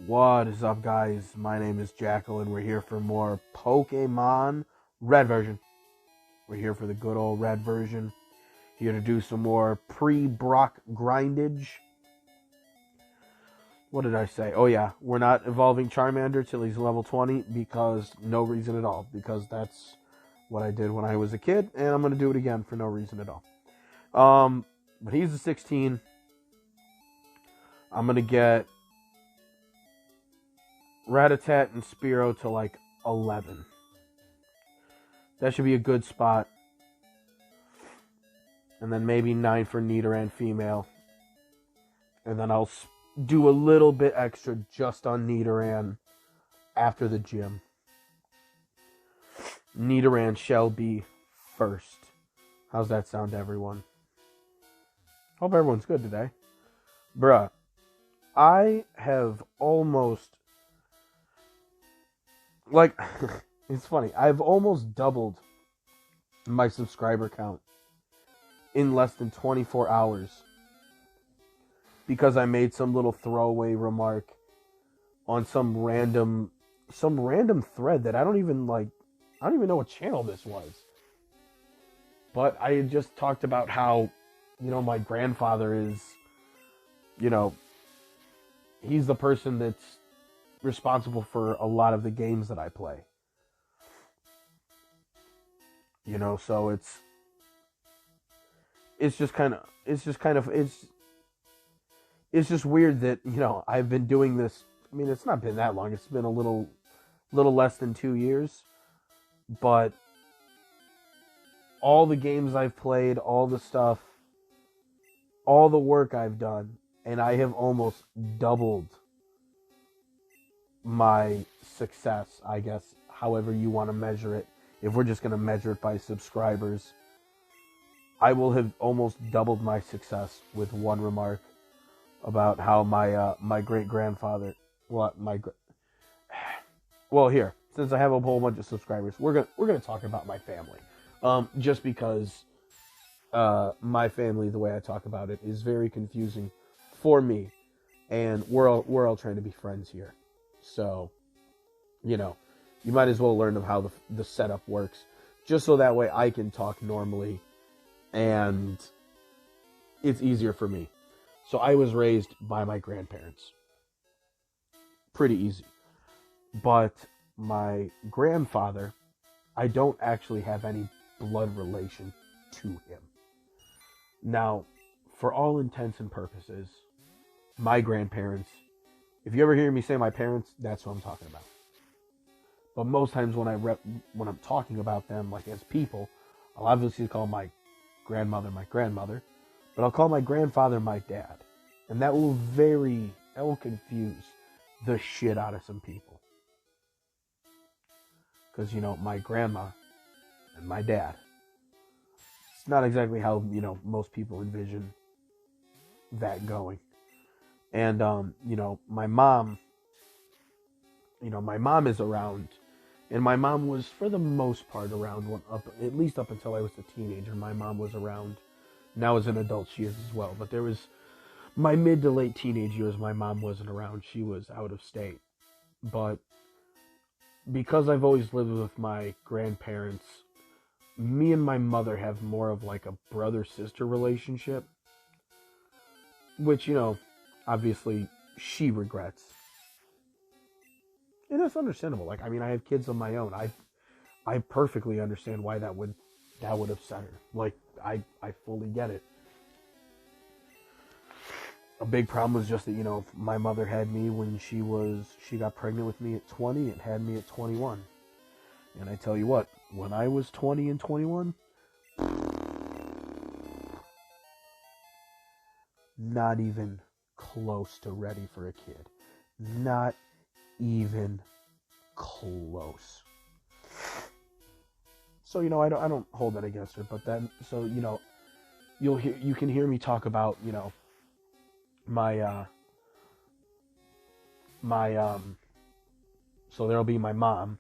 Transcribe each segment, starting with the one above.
What is up, guys? My name is Jackal, and we're here for more Pokemon Red version. We're here for the good old Red version. Here to do some more pre-Brock grindage. What did I say? Oh yeah, we're not evolving Charmander till he's level 20 because no reason at all. Because that's what I did when I was a kid, and I'm going to do it again for no reason at all. But he's a 16. I'm going to get Rattata and Spearow to like 11. That should be a good spot. And then maybe 9 for Nidoran female. And then I'll do a little bit extra just on Nidoran after the gym. Nidoran shall be first. How's that sound to everyone? Hope everyone's good today. Bruh, I have almost... Like, it's funny. I've almost doubled my subscriber count in less than 24 hours because I made some little throwaway remark on some random thread that I don't even know what channel this was. But I had just talked about how, my grandfather is, he's the person that's responsible for a lot of the games that I play. So it's just weird that, I've been doing this. I mean, it's not been that long. It's been a little less than 2 years, but all the games I've played, all the stuff, all the work I've done, and I have almost doubled my success, I guess, however you want to measure it. If we're just going to measure it by subscribers, I will have almost doubled my success with one remark about how my great-grandfather, here, since I have a whole bunch of subscribers, we're gonna talk about my family. Just because my family, the way I talk about it, is very confusing for me, and we're all trying to be friends here. So, you might as well learn how the setup works, just so that way I can talk normally, and it's easier for me. So I was raised by my grandparents. Pretty easy. But my grandfather, I don't actually have any blood relation to him. Now, for all intents and purposes, my grandparents, if you ever hear me say my parents, that's what I'm talking about. But most times when I'm talking about them, like as people, I'll obviously call my grandmother, but I'll call my grandfather my dad. And that will confuse the shit out of some people. Because, my grandma and my dad, it's not exactly how, most people envision that going. And, my mom is around, and my mom was, for the most part, around, at least up until I was a teenager, my mom was around. Now as an adult, she is as well. But there was, my mid to late teenage years, my mom wasn't around. She was out of state. But because I've always lived with my grandparents, me and my mother have more of like a brother-sister relationship, which, obviously she regrets. And that's understandable. Like, I mean, I have kids of my own. I perfectly understand why that would upset her. Like, I fully get it. A big problem was just that, my mother had me when she got pregnant with me at 20 and had me at 21. And I tell you what, when I was 20 and 21, not even close to ready for a kid. Not even close. So, I don't hold that against her, but then, so, you can hear me talk about, so there'll be my mom,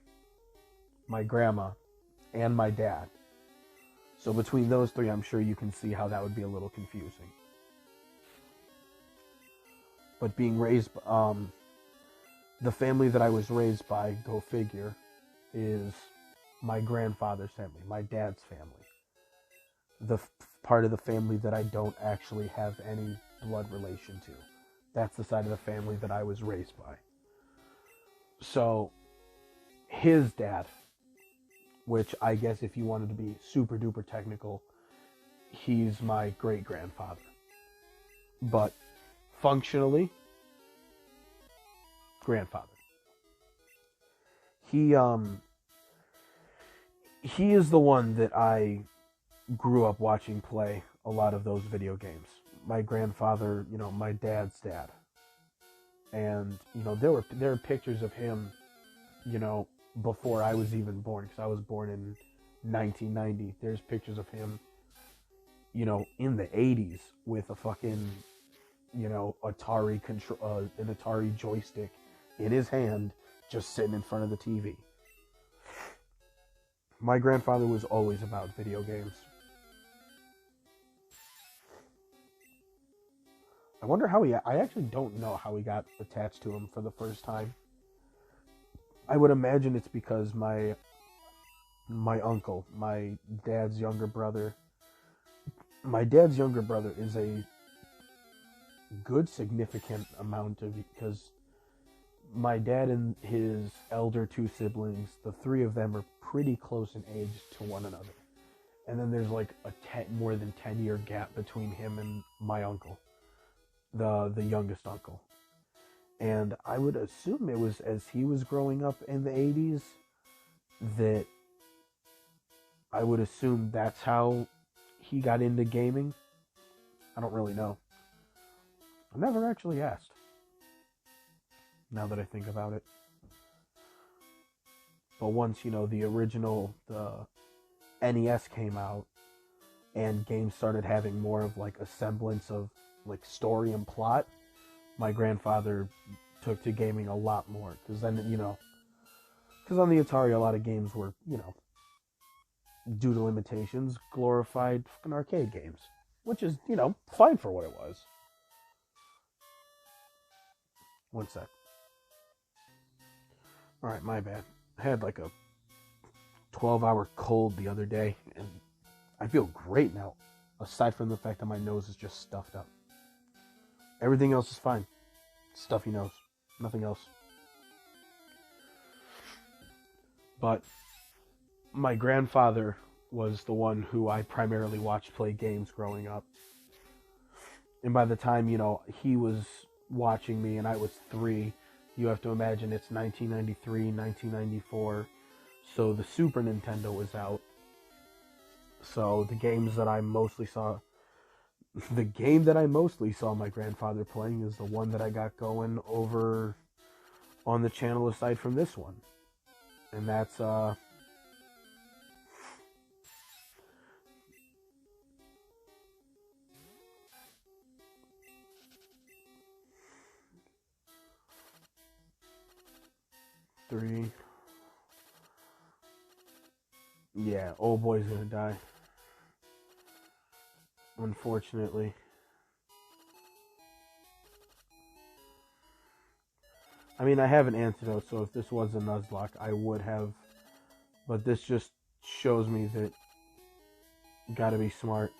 my grandma, and my dad. So between those three, I'm sure you can see how that would be a little confusing. But being raised, The family that I was raised by, go figure, is my grandfather's family, my dad's family. The part of the family that I don't actually have any blood relation to. That's the side of the family that I was raised by. So, his dad, which I guess if you wanted to be super duper technical, he's my great grandfather. But functionally, grandfather. He is the one that I grew up watching play a lot of those video games. My grandfather, my dad's dad. And, there are pictures of him, before I was even born, because I was born in 1990. There's pictures of him, in the 80s with a fucking, Atari an Atari joystick in his hand, just sitting in front of the TV. My grandfather was always about video games. I wonder how I actually don't know how he got attached to him for the first time. I would imagine it's because my uncle, my dad's younger brother is a good significant amount of, because my dad and his elder two siblings, the three of them are pretty close in age to one another. And then there's like more than 10-year gap between him and my uncle, the youngest uncle. And I would assume it was as he was growing up in the 80s that I would assume that's how he got into gaming. I don't really know. I never actually asked, now that I think about it. But once, the original, the NES came out and games started having more of like a semblance of like story and plot, my grandfather took to gaming a lot more. Because then, because on the Atari a lot of games were, due to limitations, glorified fucking arcade games. Which is, fine for what it was. One sec. Alright, my bad. I had like a 12-hour cold the other day, and I feel great now, aside from the fact that my nose is just stuffed up. Everything else is fine. Stuffy nose. Nothing else. But my grandfather was the one who I primarily watched play games growing up. And by the time, he was watching me and I was 3, you have to imagine it's 1993, 1994. So the Super Nintendo was out. So the game that I mostly saw my grandfather playing is the one that I got going over on the channel aside from this one. And that's, three. Yeah, old boy's gonna die. Unfortunately. I mean, I have an antidote, so if this was a Nuzlocke, I would have. But this just shows me that you gotta be smart.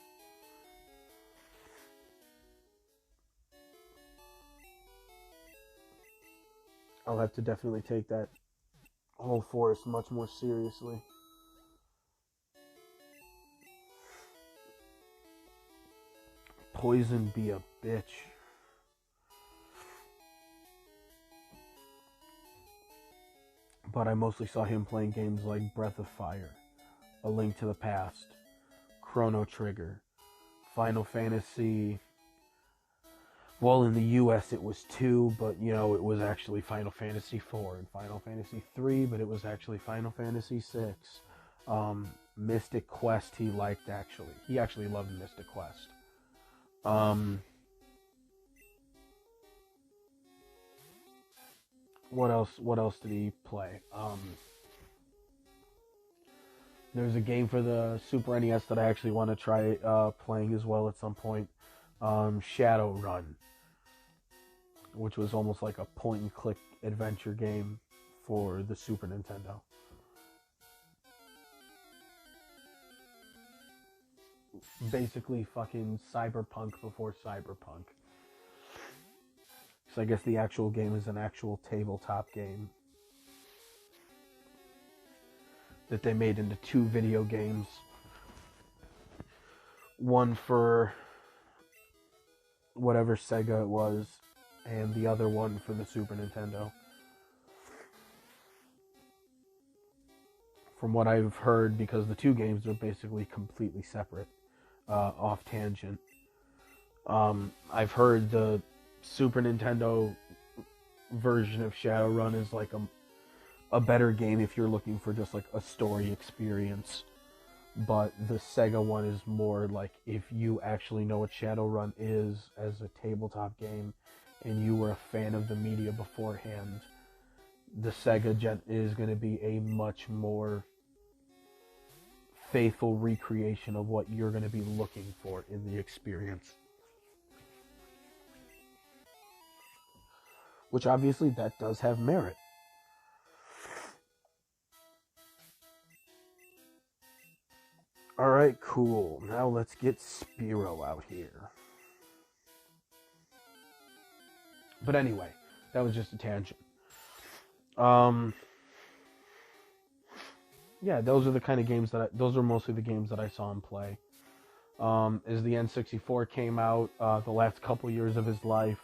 I'll have to definitely take that whole forest much more seriously. Poison be a bitch. But I mostly saw him playing games like Breath of Fire, A Link to the Past, Chrono Trigger, Final Fantasy. Well, in the US it was 2, but it was actually Final Fantasy 4 and Final Fantasy 3, but it was actually Final Fantasy 6. Mystic Quest he liked, actually. He actually loved Mystic Quest. What else did he play? There's a game for the Super NES that I actually want to try playing as well at some point. Shadowrun. which was almost like a point and click adventure game for the Super Nintendo. Basically fucking Cyberpunk before Cyberpunk. So I guess the actual game is an actual tabletop game that they made into 2 video games. One for whatever Sega it was, and the other one for the Super Nintendo. From what I've heard, because the 2 games are basically completely separate, off tangent. I've heard the Super Nintendo version of Shadowrun is like a better game if you're looking for just like a story experience. But the Sega one is more like if you actually know what Shadowrun is as a tabletop game and you were a fan of the media beforehand, the Sega is going to be a much more faithful recreation of what you're going to be looking for in the experience. Which obviously that does have merit. Alright, cool. Now let's get Spiro out here. But anyway, that was just a tangent. Yeah, those are the kind of games those are mostly the games that I saw him play. As the N64 came out, the last couple years of his life,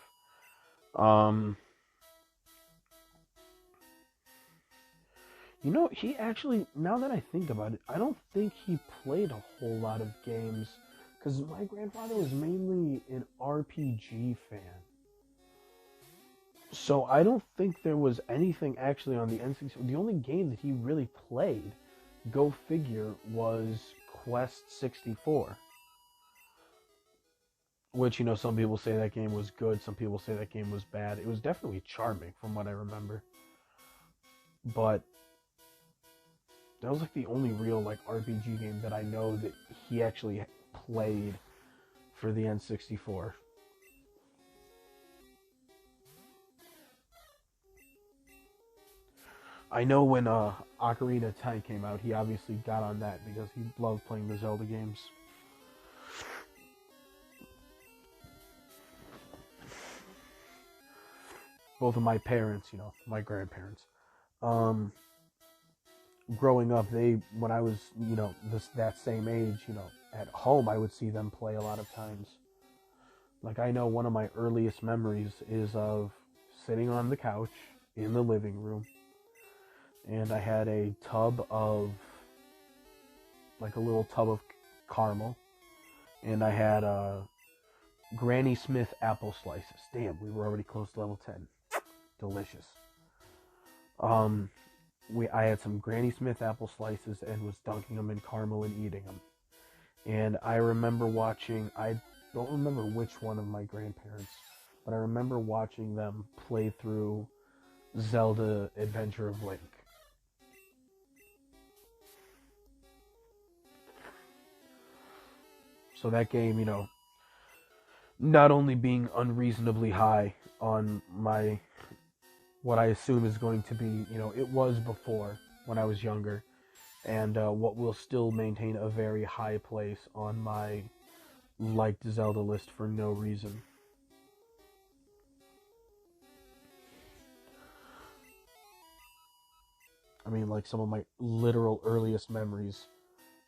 you know, he actually, now that I think about it, I don't think he played a whole lot of games, because my grandfather was mainly an RPG fan. So I don't think there was anything actually on the N64. The only game that he really played, go figure, was Quest 64. Which, you know, some people say that game was good, some people say that game was bad. It was definitely charming from what I remember. But that was like the only real like RPG game that I know that he actually played for the N64. I know when Ocarina of Time came out, he obviously got on that because he loved playing the Zelda games. Both of my parents, you know, my grandparents, growing up, when I was, you know, that same age, you know, at home, I would see them play a lot of times. Like, I know one of my earliest memories is of sitting on the couch in the living room, and I had a little tub of caramel, and I had Granny Smith apple slices. Damn, we were already close to level 10. Delicious. I had some Granny Smith apple slices and was dunking them in caramel and eating them. And I remember watching, I don't remember which one of my grandparents, but I remember watching them play through Zelda Adventure of Link. So that game, you know, not only being unreasonably high on my, what I assume is going to be, you know, it was before when I was younger, and what will still maintain a very high place on my liked Zelda list for no reason. I mean, like, some of my literal earliest memories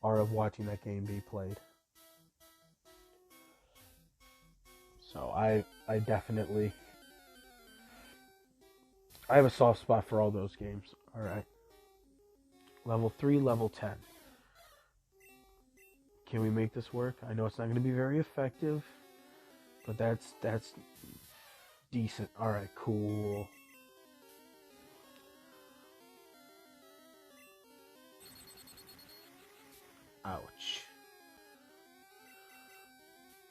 are of watching that game be played. So I definitely, I have a soft spot for all those games. Alright. Level 3, level 10. Can we make this work? I know it's not going to be very effective, but that's decent. Alright, cool. Ouch.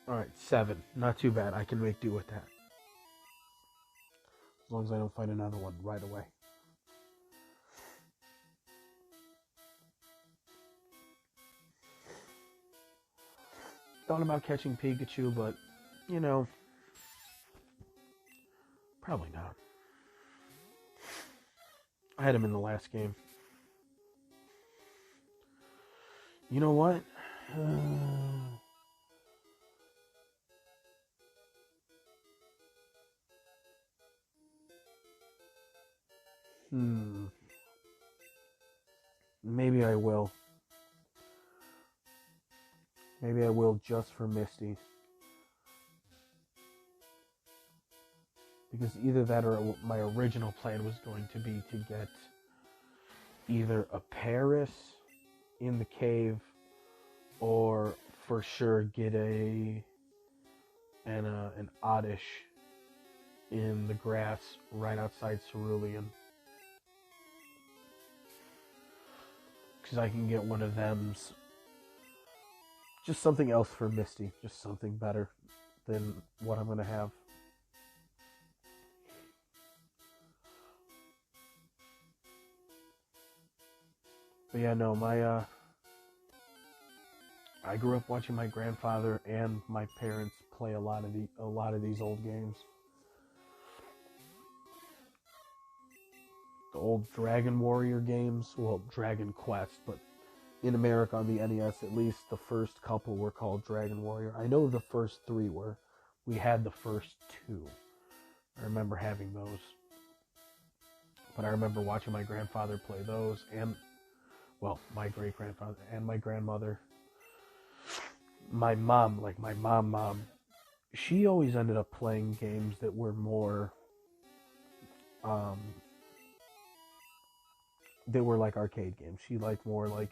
Alright, 7. Not too bad. I can make do with that. As long as I don't find another one right away. Thought about catching Pikachu, but, you know, Probably not. I had him in the last game. You know what? Maybe I will. Maybe I will just for Misty. Because either that or my original plan was going to be to get either a Paris in the cave or for sure get an Oddish in the grass right outside Cerulean. Because I can get one of them's. Just something else for Misty. Just something better than what I'm going to have. But yeah, no, I grew up watching my grandfather and my parents play a lot of these old games. The old Dragon Warrior games, well, Dragon Quest, but in America on the NES, at least the first couple were called Dragon Warrior. I know the first 3 were. We had the first 2. I remember having those. But I remember watching my grandfather play those, and, well, my great-grandfather and my grandmother. My mom, like my mom, she always ended up playing games that were more, they were like arcade games. She liked more like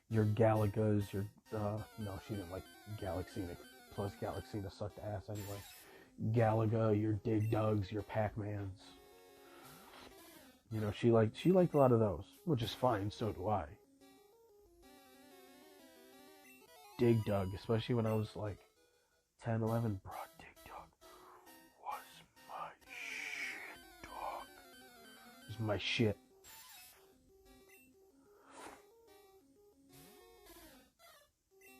your Galagas, your, no, she didn't like Galaxina, plus Galaxina sucked ass anyway. Galaga, your Dig Dugs, your Pac-Mans. You know, she liked a lot of those, which is fine, so do I. Dig Dug, especially when I was like 10, 11, bro, Dig Dug was my shit, dog. It was my shit.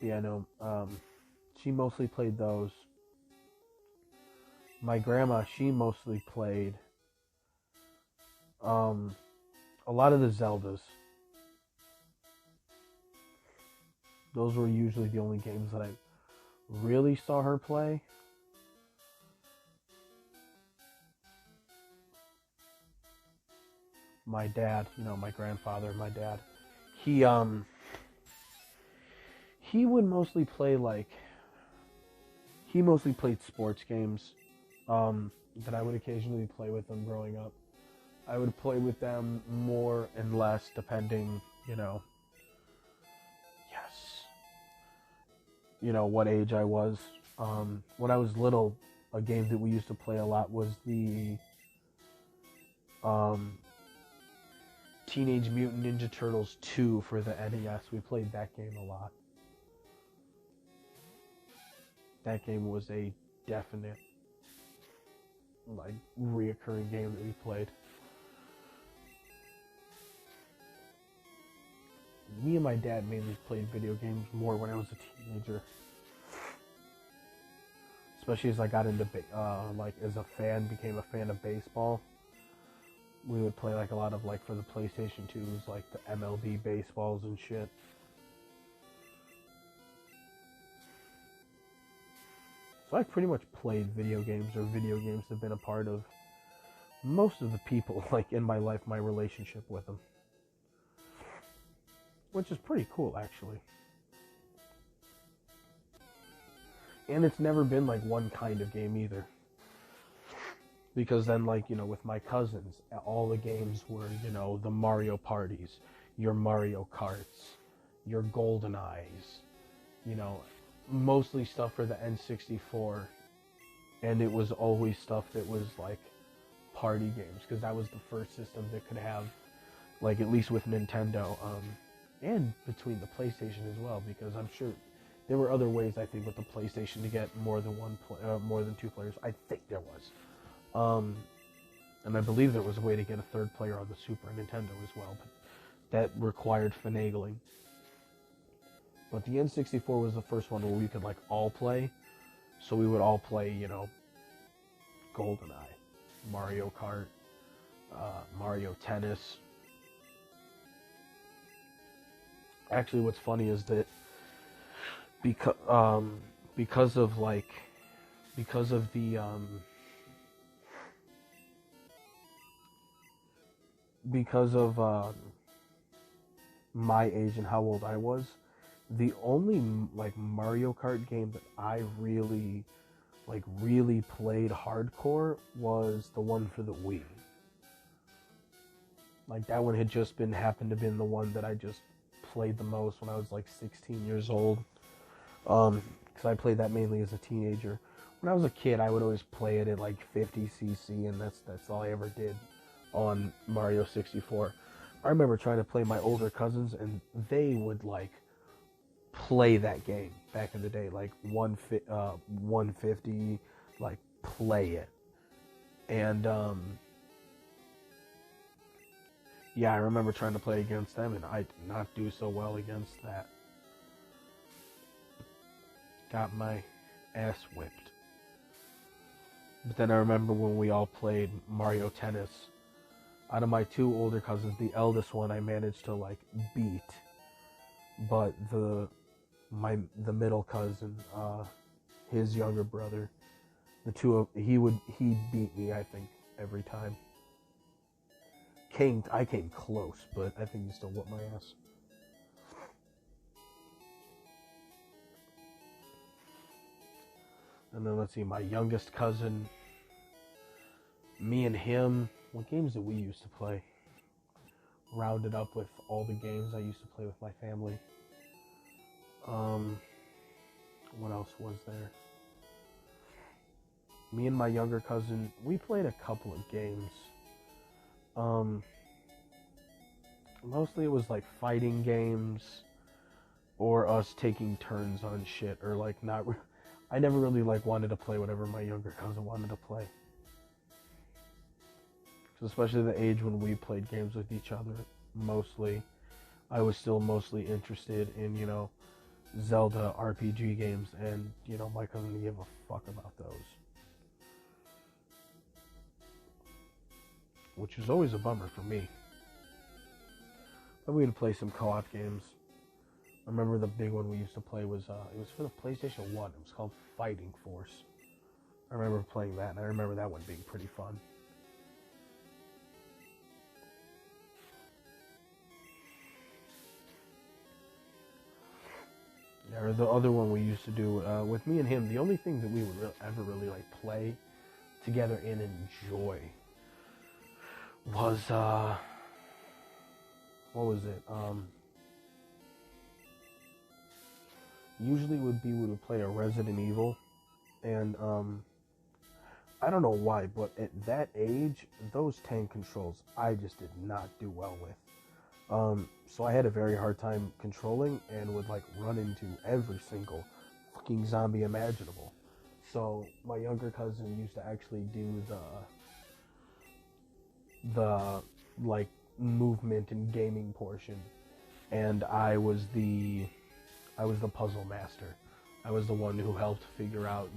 Yeah, no, she mostly played those. My grandma, she mostly played a lot of the Zeldas. Those were usually the only games that I really saw her play. My dad, you know, my grandfather, my dad, he would mostly play he mostly played sports games that I would occasionally play with them growing up. I would play with them more and less depending, you know, what age I was. When I was little, a game that we used to play a lot was the Teenage Mutant Ninja Turtles 2 for the NES. We played that game a lot. That game was a definite, reoccurring game that we played. Me and my dad mainly played video games more when I was a teenager. Especially as I got into, became a fan of baseball. We would play a lot of, for the PlayStation 2s, the MLB baseballs and shit. So I pretty much played video games, or video games have been a part of most of the people, in my life, my relationship with them. Which is pretty cool, actually. And it's never been, one kind of game, either. Because then, with my cousins, all the games were, the Mario parties, your Mario Karts, your Golden Eyes, mostly stuff for the N64. And it was always stuff that was, party games, because that was the first system that could have, at least with Nintendo, and between the PlayStation as well, because I'm sure there were other ways, I think, with the PlayStation to get more than more than 2 players. I think there was. And I believe there was a way to get a 3rd player on the Super Nintendo as well, but that required finagling. But the N64 was the first one where we could, all play. So we would all play, GoldenEye. Mario Kart, Mario Tennis. Actually, what's funny is that because of like because of the because of my age and how old I was, the only like Mario Kart game that I really played hardcore was the one for the Wii. Like that one had just happened to been the one that I just played the most when I was like 16 years old. Because I played that mainly as a teenager. When I was a kid, I would always play it at like 50cc, and that's all I ever did on Mario 64. I remember trying to play my older cousins, and they would like play that game back in the day, like 150, like play it. And yeah, I remember trying to play against them, and I did not do so well against that. Got my ass whipped. But then I remember when we all played Mario Tennis. Out of my two older cousins, the eldest one I managed to like beat, but the middle cousin, his younger brother, he beat me, I think, every time. I came close, but I think he still whooped my ass. And then let's see, my youngest cousin, me and him, what games did we used to play? Rounded up with all the games I used to play with my family. What else was there? Me and my younger cousin, we played a couple of games. Mostly it was like fighting games, or us taking turns on shit, or like not. I never really like wanted to play whatever my younger cousin wanted to play. Especially the age when we played games with each other, mostly, I was still mostly interested in, Zelda RPG games, and, my cousin didn't give a fuck about those. Which is always a bummer for me. But we would play some co-op games. I remember the big one we used to play was, it was for the PlayStation 1. It was called Fighting Force. I remember playing that, and I remember that one being pretty fun. Yeah, or the other one we used to do with me and him, the only thing that we would ever really like play together and enjoy was what was it? Usually we would play a Resident Evil, and I don't know why, but at that age, those tank controls I just did not do well with. So I had a very hard time controlling, and would like run into every single fucking zombie imaginable. So my younger cousin used to actually do the like movement and gaming portion, and I was the puzzle master. I was the one who helped figure out,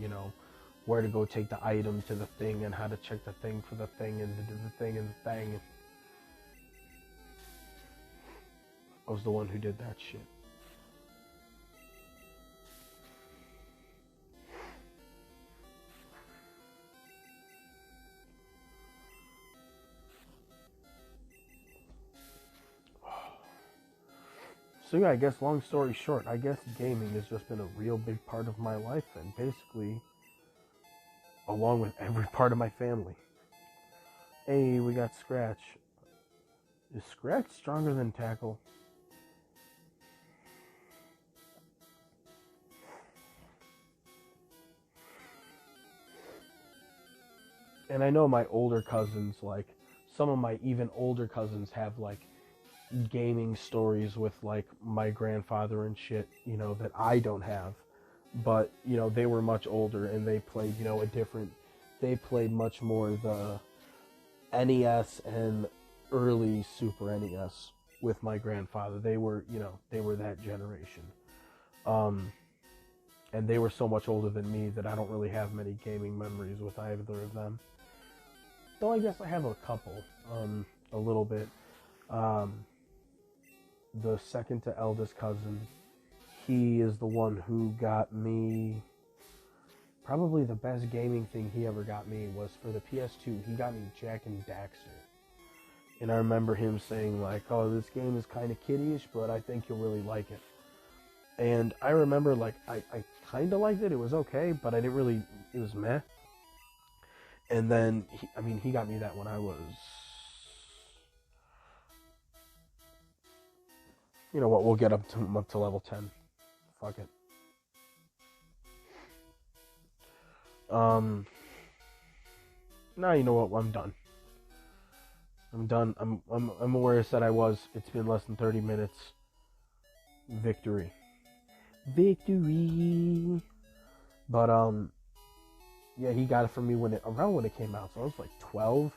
where to go take the item to the thing, and how to check the thing for the thing, and to do the thing and the thing. I was the one who did that shit. So yeah, I guess long story short, I guess gaming has just been a real big part of my life, and basically, along with every part of my family. Hey, we got Scratch. Is Scratch stronger than Tackle? And I know my older cousins, like, some of my even older cousins have, like, gaming stories with, like, my grandfather and shit, that I don't have. But, they were much older, and they played, they played much more the NES and early Super NES with my grandfather. They were, they were that generation. And they were so much older than me that I don't really have many gaming memories with either of them. though I guess I have a couple, a little bit. Um, the second to eldest cousin, he is the one who got me, probably the best gaming thing he ever got me was for the PS2. He got me Jak and Daxter. And I remember him saying, like, oh, this game is kind of kiddie-ish, but I think you'll really like it. And I remember, like, I kind of liked it. It was okay, but I didn't really, it was meh. And then, he got me that when I was, you know what, we'll get up to level 10. Fuck it. Now you know what, I'm done. I'm aware I said I was. It's been less than 30 minutes. Victory. But yeah, he got it from me around when it came out. So I was like 12,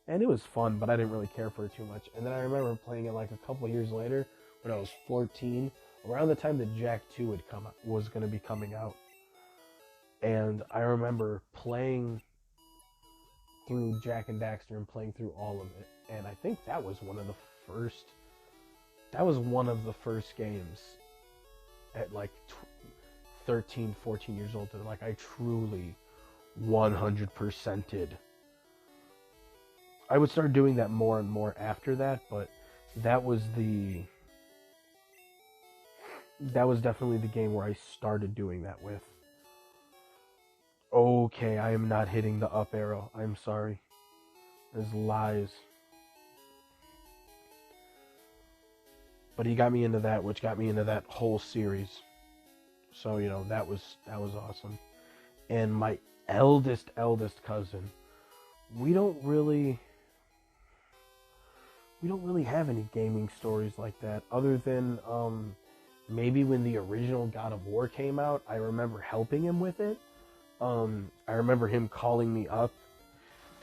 and it was fun, but I didn't really care for it too much. And then I remember playing it like a couple of years later when I was 14, around the time that Jak 2 was going to be coming out. And I remember playing through Jak and Daxter and playing through all of it. And I think that was one of the first games at like 13, 14 years old that like I truly 100%ed. I would start doing that more and more after that, but that was definitely the game where I started doing that with. Okay, I am not hitting the up arrow. I'm sorry. There's lies. But he got me into that, which got me into that whole series. So, you know, that was awesome. And my eldest cousin, we don't really have any gaming stories like that, other than maybe when the original God of War came out, I remember helping him with it. I remember him calling me up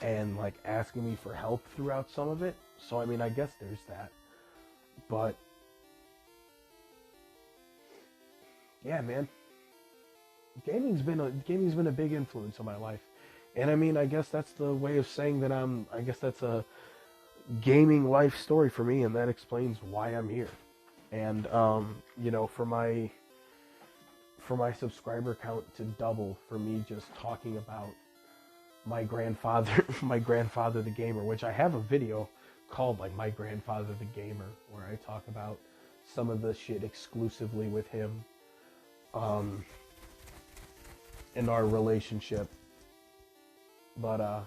and like asking me for help throughout some of it. So I mean, I guess there's that. But yeah, man, gaming's been a big influence on my life. And I mean, I guess that's the way of saying that I guess that's a gaming life story for me, and that explains why I'm here. And you know, for my subscriber count to double, for me just talking about my grandfather the gamer, which I have a video called like My Grandfather the Gamer, where I talk about some of the shit exclusively with him, in our relationship. But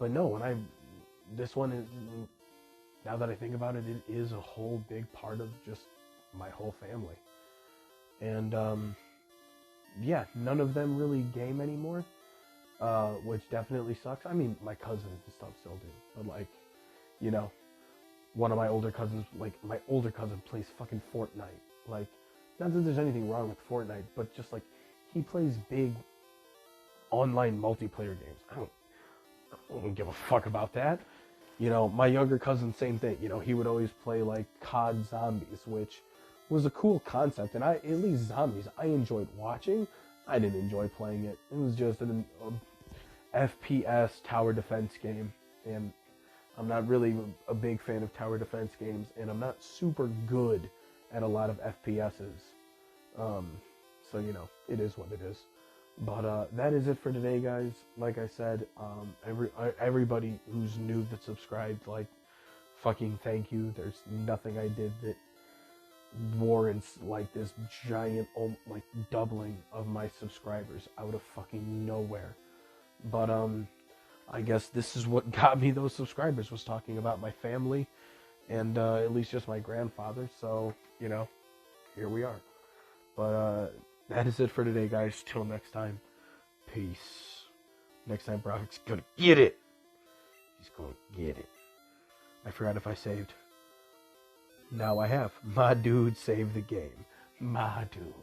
no, this one is, now that I think about it, it is a whole big part of just my whole family. And yeah, none of them really game anymore, which definitely sucks. I mean, my cousins and stuff still do, but like, you know, one of my older cousins, like my older cousin plays fucking Fortnite. Like, not that there's anything wrong with Fortnite, but just like, he plays big online multiplayer games. I don't give a fuck about that. You know, my younger cousin, same thing. You know, he would always play like COD Zombies, which was a cool concept, and at least Zombies, I enjoyed watching. I didn't enjoy playing it. It was just an FPS tower defense game, and I'm not really a big fan of tower defense games, and I'm not super good at a lot of FPSs. So, you know, it is what it is. But that is it for today, guys. Like I said, everybody who's new that subscribed, like, fucking thank you. There's nothing I did that warrants like this giant like doubling of my subscribers out of fucking nowhere. But I guess this is what got me those subscribers, was talking about my family and at least just my grandfather. So, you know, here we are. But that is it for today, guys. Till next time, peace. Next time Brock's gonna get it. He's gonna get it. I forgot if I saved. Now I have. My dude saved the game. My dude.